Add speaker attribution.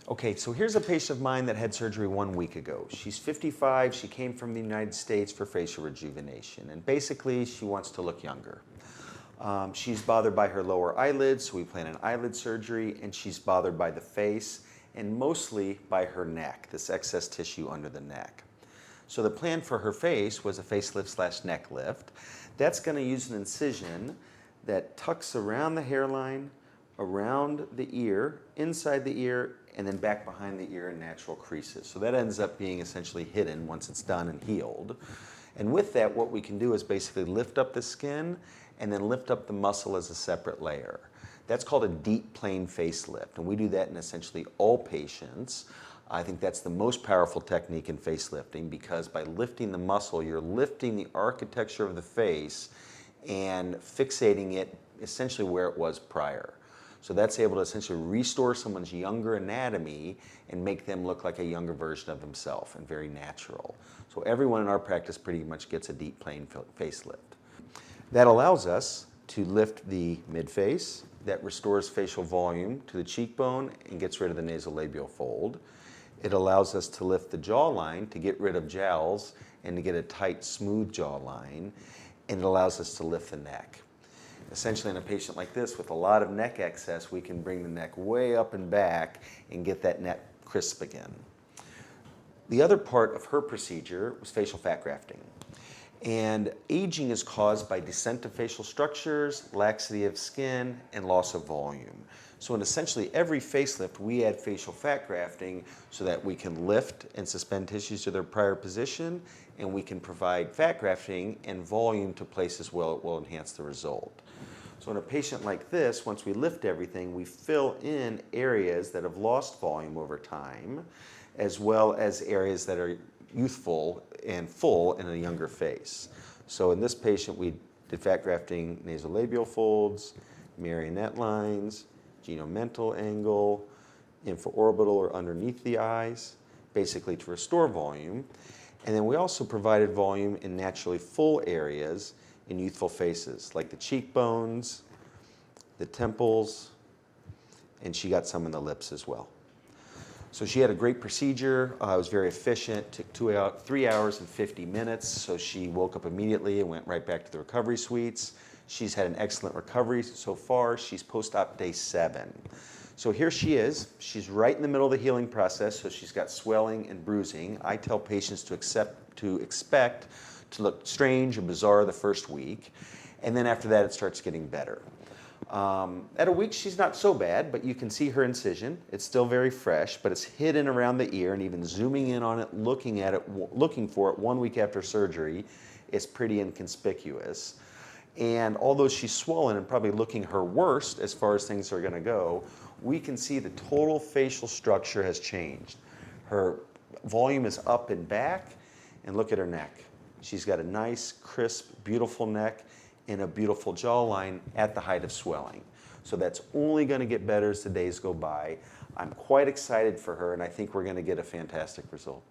Speaker 1: Okay, so here's a patient of mine that had surgery 1 week ago. She's 55, she came from the United States for facial rejuvenation, and basically she wants to look younger. She's bothered by her lower eyelids, so we plan an eyelid surgery, and she's bothered by the face, and mostly by her neck, this excess tissue under the neck. So the plan for her face was a facelift / neck lift. That's going to use an incision that tucks around the hairline, around the ear, inside the ear, and then back behind the ear in natural creases. So that ends up being essentially hidden once it's done and healed. And with that, what we can do is basically lift up the skin and then lift up the muscle as a separate layer. That's called a deep plane facelift, and we do that in essentially all patients. I think that's the most powerful technique in facelifting, because by lifting the muscle, you're lifting the architecture of the face and fixating it essentially where it was prior. So that's able to essentially restore someone's younger anatomy and make them look like a younger version of themselves, and very natural. So everyone in our practice pretty much gets a deep plane facelift. That allows us to lift the mid-face, that restores facial volume to the cheekbone and gets rid of the nasolabial fold. It allows us to lift the jawline to get rid of jowls and to get a tight, smooth jawline, and it allows us to lift the neck. Essentially, in a patient like this with a lot of neck excess, we can bring the neck way up and back and get that neck crisp again. The other part of her procedure was facial fat grafting. And aging is caused by descent of facial structures, laxity of skin, and loss of volume. So in essentially every facelift, we add facial fat grafting so that we can lift and suspend tissues to their prior position, and we can provide fat grafting and volume to places where it will enhance the result. So in a patient like this, once we lift everything, we fill in areas that have lost volume over time, as well as areas that are youthful and full in a younger face. So in this patient, we did fat grafting nasolabial folds, marionette lines, genomental angle, infraorbital or underneath the eyes, basically to restore volume. And then we also provided volume in naturally full areas in youthful faces, like the cheekbones, the temples, and she got some in the lips as well. So she had a great procedure. It was very efficient. Took 3 hours and 50 minutes. So she woke up immediately and went right back to the recovery suites. She's had an excellent recovery so far. She's post-op day 7. So here she is. She's right in the middle of the healing process. So she's got swelling and bruising. I tell patients to expect to look strange or bizarre the first week, and then after that it starts getting better. At a week, she's not so bad, but you can see her incision. It's still very fresh, but it's hidden around the ear, and even zooming in on it, looking for it 1 week after surgery, is pretty inconspicuous. And although she's swollen and probably looking her worst as far as things are going to go, we can see the total facial structure has changed. Her volume is up and back, and look at her neck. She's got a nice, crisp, beautiful neck and a beautiful jawline at the height of swelling. So that's only going to get better as the days go by. I'm quite excited for her, and I think we're going to get a fantastic result.